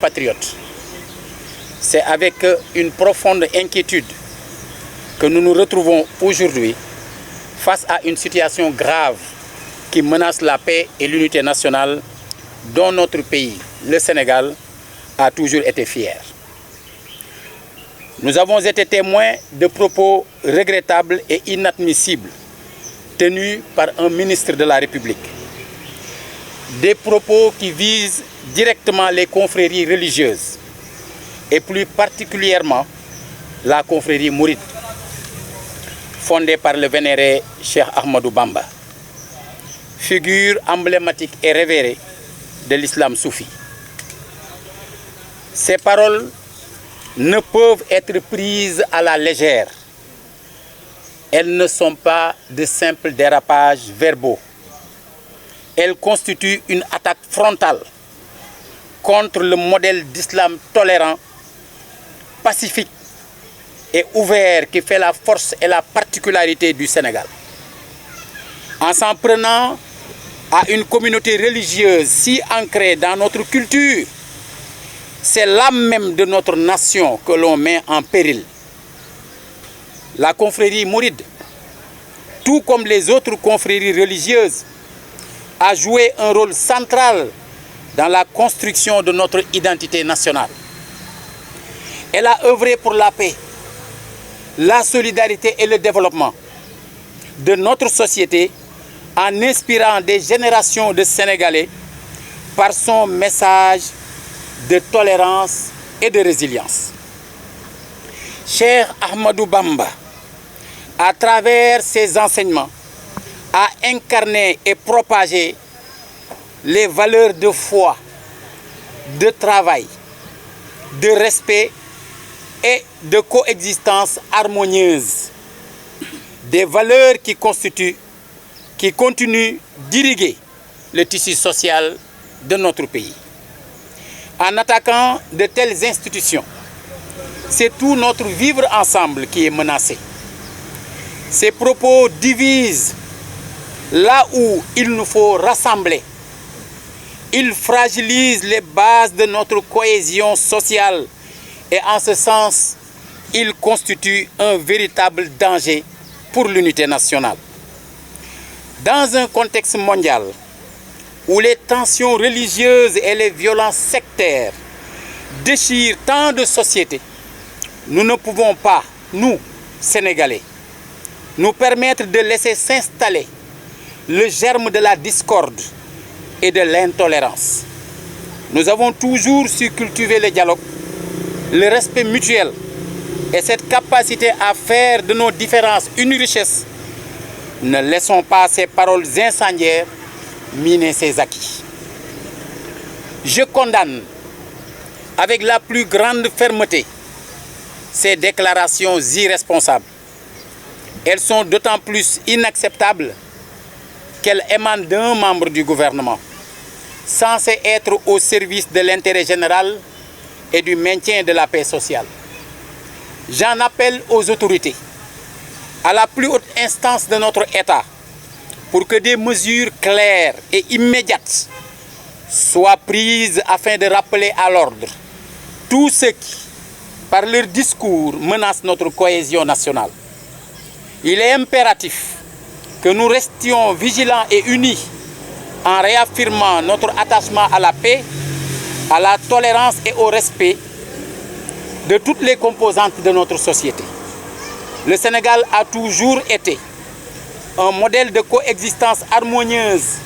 Patriotes, c'est avec une profonde inquiétude que nous nous retrouvons aujourd'hui face à une situation grave qui menace la paix et l'unité nationale dont notre pays, le Sénégal, a toujours été fier. Nous avons été témoins de propos regrettables et inadmissibles tenus par un ministre de la République. Des propos qui visent directement les confréries religieuses et plus particulièrement la confrérie mouride, fondée par le vénéré Cheikh Ahmadou Bamba, figure emblématique et révérée de l'islam soufi. Ces paroles ne peuvent être prises à la légère. Elles ne sont pas de simples dérapages verbaux. Elles constituent une attaque frontale contre le modèle d'islam tolérant, pacifique et ouvert qui fait la force et la particularité du Sénégal. En s'en prenant à une communauté religieuse si ancrée dans notre culture, c'est l'âme même de notre nation que l'on met en péril. La confrérie mouride, tout comme les autres confréries religieuses, a joué un rôle central dans la construction de notre identité nationale. Elle a œuvré pour la paix, la solidarité et le développement de notre société en inspirant des générations de Sénégalais par son message de tolérance et de résilience. Cheikh Ahmadou Bamba, à travers ses enseignements, a incarné et propagé les valeurs de foi, de travail, de respect et de coexistence harmonieuse. Des valeurs qui continuent d'irriguer le tissu social de notre pays. En attaquant de telles institutions, c'est tout notre vivre ensemble qui est menacé. Ces propos divisent là où il nous faut rassembler. Ils fragilisent les bases de notre cohésion sociale et en ce sens, ils constituent un véritable danger pour l'unité nationale. Dans un contexte mondial où les tensions religieuses et les violences sectaires déchirent tant de sociétés, nous ne pouvons pas, nous, Sénégalais, nous permettre de laisser s'installer le germe de la discorde et de l'intolérance. Nous avons toujours su cultiver le dialogue, le respect mutuel et cette capacité à faire de nos différences une richesse. Ne laissons pas ces paroles incendiaires miner ses acquis. Je condamne avec la plus grande fermeté ces déclarations irresponsables. Elles sont d'autant plus inacceptables qu'elles émanent d'un membre du gouvernement, censé être au service de l'intérêt général et du maintien de la paix sociale. J'en appelle aux autorités, à la plus haute instance de notre État, pour que des mesures claires et immédiates soient prises afin de rappeler à l'ordre tous ceux qui, par leur discours, menacent notre cohésion nationale. Il est impératif que nous restions vigilants et unis en réaffirmant notre attachement à la paix, à la tolérance et au respect de toutes les composantes de notre société. Le Sénégal a toujours été un modèle de coexistence harmonieuse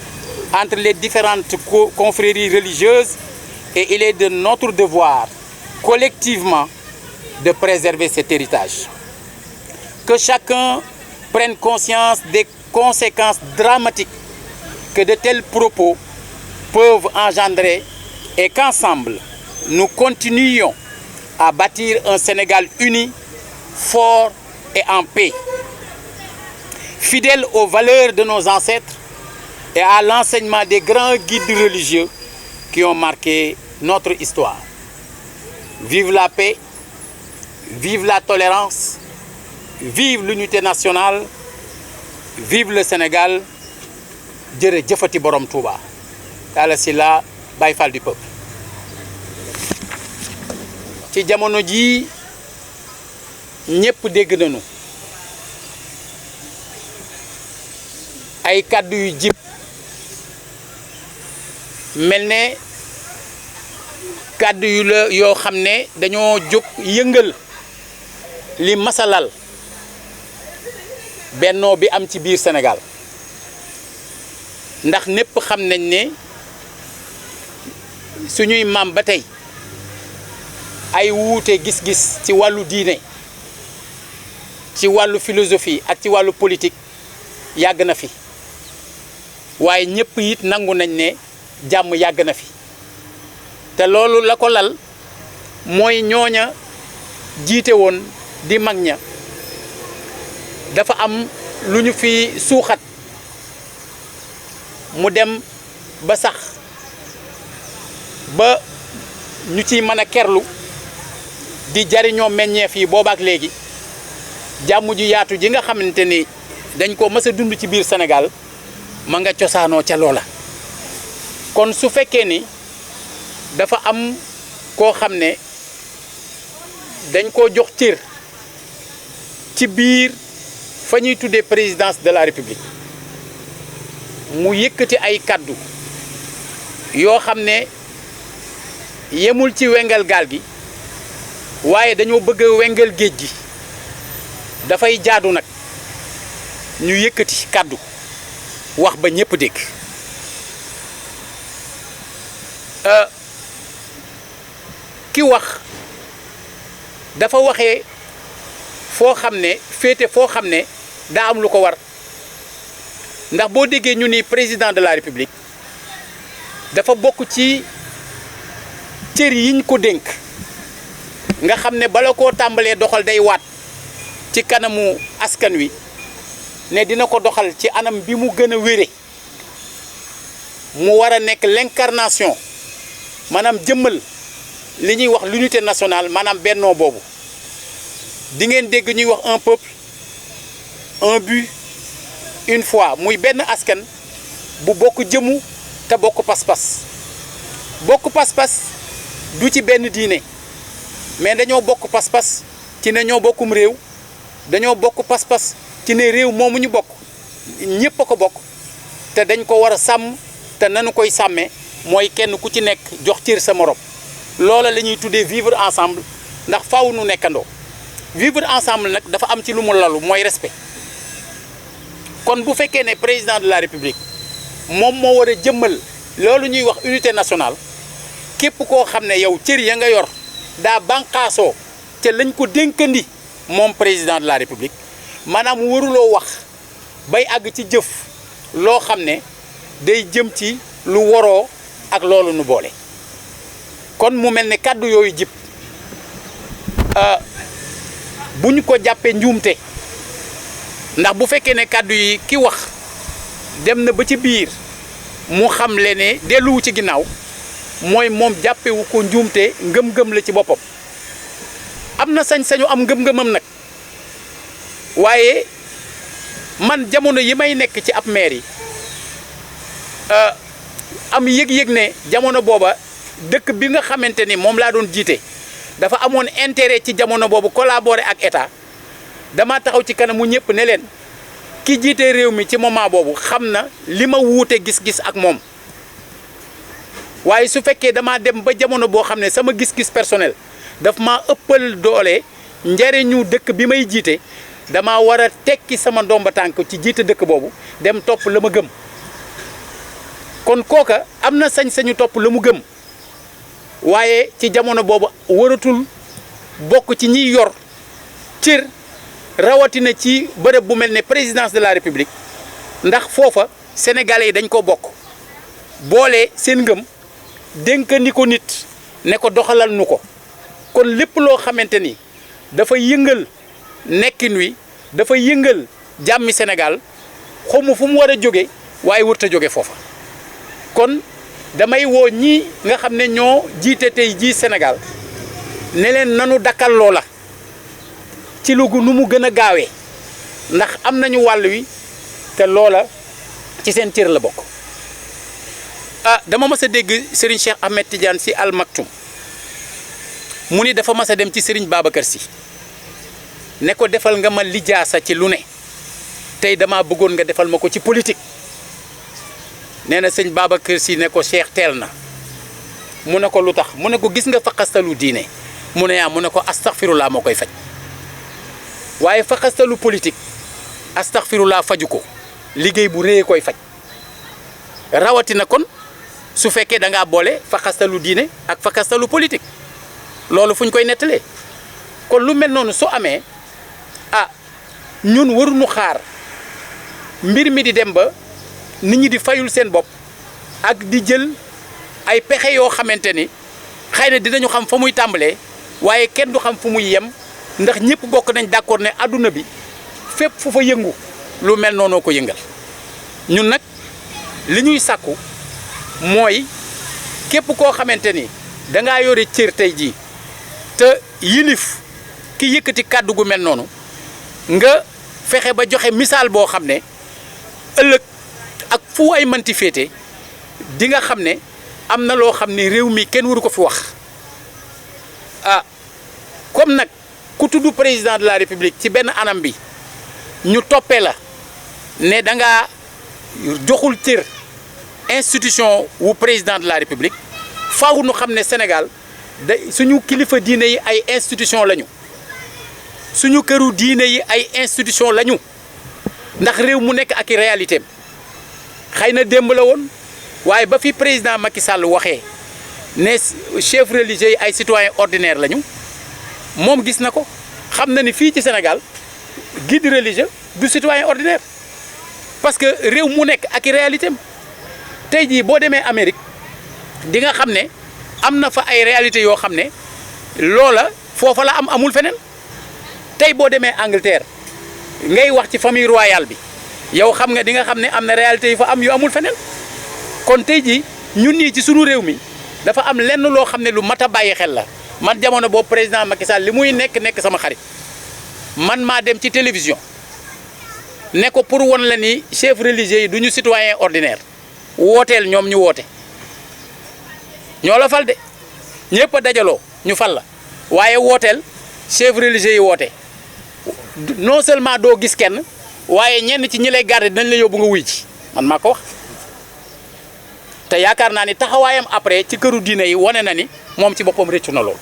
entre les différentes confréries religieuses et il est de notre devoir, collectivement, de préserver cet héritage. Que chacun prenne conscience des conséquences dramatiques que de tels propos peuvent engendrer et qu'ensemble, nous continuions à bâtir un Sénégal uni, fort et en paix, fidèle aux valeurs de nos ancêtres et à l'enseignement des grands guides religieux qui ont marqué notre histoire. Vive la paix, vive la tolérance, vive l'unité nationale, vive le Sénégal, jërëjëfati borom Touba. Talla Sylla, Baye Fall du peuple. ci jamono ji ñépp dégg nañu ay kàddu yu jib mel ne kàddu yu la yoo xam ne dañoo jóg yëngal li masalal bennoo bi am ci biir Sénégal ndax ñépp xam nañ ne suñuy maam ba tey ay wuute gis-gis ci wàllu diine ci wàllu philosophie ak ci wàllu politique yàgg na fi waaye ñépp it nangu nañ ne jàmm yàgg na fi te loolu la ko lal mooy ñooña jiite woon di mag ña dafa am lu ñu fi suuxat mu dem ba sax ba ñu ciy mën a kerlu di jariñoo meññeef yi boobaak léegi jàmm ju yaatu ji nga xamante ni dañ ko mës a dund ci biir Sénégal ma nga cosaanoo ca loola kon su fekkee ni dafa am koo xam ne dañ koo jox cër ci biir fa ñuy tuddee présidence de la République mu yëkkati ay kàddu yoo xam ne yemul ci wengal gaal gi waaye dañoo bëgg a wengal géej gi dafay jaadu nag ñu yëkkati kàddu wax ba ñépp dégg ki wax dafa waxee foo xam ne féete foo xam ne daa am lu ko war ndax boo déggee ñu ni président de la République dafa bokk ci cër yiñ ko dénk nga xam ne bala koo tàmbalee doxal day waat ci kanamu askan wi ne dina ko doxal ci anam bi mu gën a wére mu war a nekk l'incarnation maanaam jëmmal li ñuy wax l'unité nationale maanaam bennoo boobu di ngeen dégg ñuy wax un peuple un but une foi muy benn askan bu bokk jëmu te bokk pas-pas du ci benn diine mais dañoo bokk pas-pas ci ne ñoo bokkum réew dañoo bokk pas-pas ci ne réew moomu ñu bokk ñépp a ko bokk te dañ ko war a sàmm te nanu koy sàmmee mooy kenn ku ci nekk jox cër sa morom loola la ñuy tuddee vivre ensemble ndax faaw nu nekkandoo vivre ensemble nag dafa am ci lu mu lalu mooy respect kon bu fekkee ne président de la République moom moo war a jëmmal loolu ñuy wax unité nationale képp koo xam ne yow cër ya nga yor daa bànqaasoo ca lañ ko dénkandi moom président de la République maanaam waruloo wax bay àgg ci jëf loo xam ne day jëm ci lu waroo ak loolu nu boole kon mu mel ne kàddu yooyu jib bu ñu ko jàppee njuumte ndax bu fekkee ne kàddu yi ki wax dem na ba ci biir mu xam le ne delluwu ci ginnaaw mooy moom jàppewu ko njuumte ngëm-ngëm la ci boppam am na sañ-sañu am ngëm-ngëmam nag waaye man jamono yi may nekk ci ab maire yi am yëg-yëg ne jamono booba dëkk bi nga xamante ni moom laa doon jiite dafa amoon intérêt ci jamono boobu collaborer ak état dama taxaw ci kanamu ñëpp ne leen ki jiite réew mi ci moment boobu xam na li ma wuute gis-gis ak moom waaye su fekkee dama dem ba jamono boo xam ne sama gis-gis personnel daf maa ëppal doole njariñu dëkk bi may jiite dama war a tekki sama ndomba tànk ci jiite dëkk boobu dem topp la ma gëm kon kooka am na sañ-sañu topp la mu gëm waaye ci jamono boobu waratul bokk ci ñiy yor cër rawatina ci bërëb bu mel ne présidence de la République ndax foofa sénégalais yi dañ ko bokk boole seen ngëm dénkandi ko nit ne ko doxalal nu ko kon lépp loo xamante ni dafa yëngal nekkin wi dafa yëngal jàmmi Sénégal xamu fu mu war a jóge waaye wërta jóge foofa kon damay woo ñii nga xam ne ñoo jiite tey jii Sénégal ne leen nanu dakkal loola ci lu nu mu gën a gaawee ndax am nañu wàll wi te loola ci seen cër la bokk dama mës a dégg Serigne Cheikh Ahmed Tidiane Sy Al Maktoum mu ni dafa mas a dem ci Serigne Babacar Sy ne ko defal nga ma lijaasa ci lu ne tey dama bëggoon nga defal ma ko ci politique nee na sëñ Babacar Sy ne ko Cheikh teel na mu ne ko lu tax mu ne ko gis nga faqastalu diine mu ne yaa mu ne ko astaghfirullah moo koy faj waaye faqastalu politique astaghfirullah faju ko liggéey bu rëy koy faj rawatina kon su fekkee da ngaa boole faqastalu diine ak faqastalu politique loolu fu ñu koy nettalee kon lu mel noonu su amee ah ñun waruñu xaar mbir mi di dem ba nit ñi di fayul seen bopp ak di jël ay pexe yoo xamante ni xëy na dinañu xam fa muy tàmbalee waaye kenn du xam fu muy yem ndax ñëpp bokk nañ d'accord ne adduna bi fépp fu fa yëngu lu mel noonu ko yëngal ñun nag li ñuy sàkku mooy képp koo xamante ni dangaa yore cër tey jii te yilif ki yëkkati kàddu gu mel noonu nga fexe ba joxe misaal boo xam ne ëllëg ak fu ay mënti féete di nga xam ne am na loo xam ne réew mi kenn waru ko fi wax ah comme nag ku tudd président de la république ci benn anam bi ñu toppee la ne da ngaa joxul cër institution wu président de la république faaw nu xam ne Sénégal da suñu kilifa diine yi ay institution lañu suñu këru diine yi ay institution lañu ndax réew mu nekk ak i réalité am xëy na démb la woon waaye ba fi président Macky Sall waxee ne chef religieux yi ay citoyen ordinaire lañu moom gis na ko xam na ni fii ci Sénégal guide religieux du citoyen ordinaire parce que réew mu nekk ak i réalité am tey jii boo demee Amérique di nga xam ne am na fa ay réalité yoo xam ne loola foofa la amul feneen tey boo demee Angleterre ngay wax ci famille royale bi yow xam nga di nga xam ne am na réalité yu fa am yu amul feneen kon tey jii ñun ñii ci sunu réew mi dafa am lenn loo xam ne lu mat a bàyyi xel la man jamono boobu président Macky Sall li muy nekk sama xarit man maa dem ci télévision ne ko pour won la ni chef religieux yi du ñu citoyen ordinaire wooteel ñoom ñu woote ñoo la fal de ñëpp a dajaloo ñu fal la waaye wooteel chef religieux yi woote non seulement doo gis kenn waaye ñenn ci ñi lay garder dinañ la yóbbu nga wuy ci man maa ko wax te yaakaar naa ni taxawaayam après ci këru diine yi wane na ni moom ci boppam rëccu na lool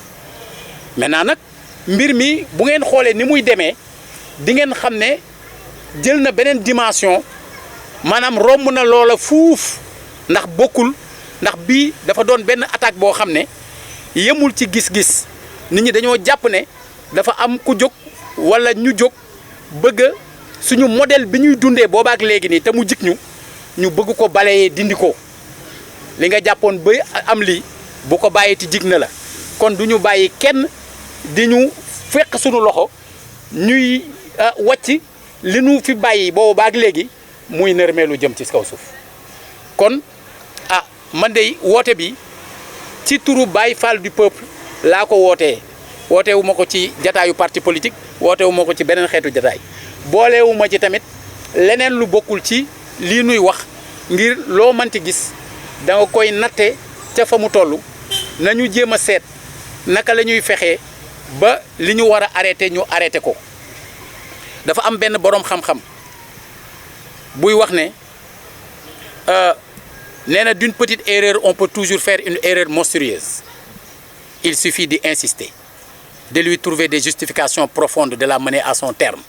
maintenant nag mbir mi bu ngeen xoolee ni muy demee di ngeen xam ne jël na beneen dimension maanaam romb na loola fuuf ndax bokkul ndax bii dafa doon benn attaque boo xam ne yemul ci gis-gis nit ñi dañoo jàpp ne dafa am ku jóg walla ñu jóg bëgg suñu modèle bi ñuy dundee boobaak léegi nii te mu jik ñu bëgg ko balayee dindi ko li nga jàppoon ba am lii bu ko bàyyi ti jig na la kon du ñu bàyyi kenn di ñu fekk suñu loxo ñuy wàcc li ñu fi bàyyi boobaak léegi muy nërmeelu jëm ci kaw suuf kon man de woote bi ci turu Baye Fall du peuple laa ko wootee wootewu ma ko ci jataayu parti politique wootewu ma ko ci beneen xeetu jataay boolewu ma ci tamit leneen lu bokkul ci lii nuy wax ngir loo mënti gis da nga koy natte ca fa mu toll nañu jéem a seet naka la ñuy fexee ba li ñu war a arrêté ñu arrêté ko dafa am benn boroom xam-xam buy wax ne nee na d'une petite erreur on peut toujours faire une erreur monstrueuse il suffit d'y insister de lui trouver des justifications profondes de la mener à son terme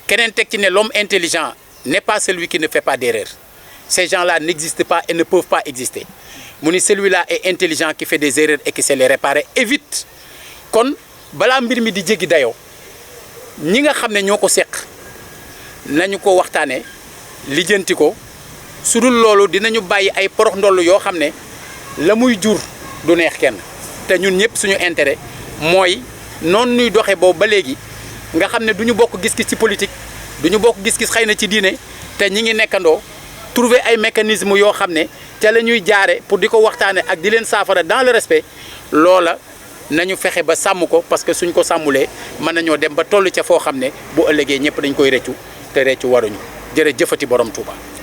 keneen teg ci ne l'homme intelligent n'est pas celui qui ne fait pas d'erreur ces gens-là n'existent pas et ne peuvent pas exister mu ni celui-là est intelligent qui fait des erreurs et qui sait les réparer et vite kon balaa mbir mi di jéggi dayoo ñi nga xam ne ñoo ko seq nañu ko waxtaanee lijjanti ko su dul loolu dinañu bàyyi ay porox ndoll yoo xam ne la muy jur du neex kenn te ñun ñëpp suñu intérêt mooy noonu ñuy doxee boobu ba léegi nga xam ne du ñu bokk gis-gis ci politique du ñu bokk gis-gis xëy na ci diine te ñi ngi nekkandoo trouver ay mécanismes yoo xam ne ca la ñuy jaare pour di ko waxtaane ak di leen saafara dans le respect loola nañu fexe ba sàmm ko parce que suñ ko sàmmulee mën nañoo dem ba toll ca foo xam ne bu ëllëgee ñëpp dañ koy reccu te reccu waruñu jërëjëfati borom Touba.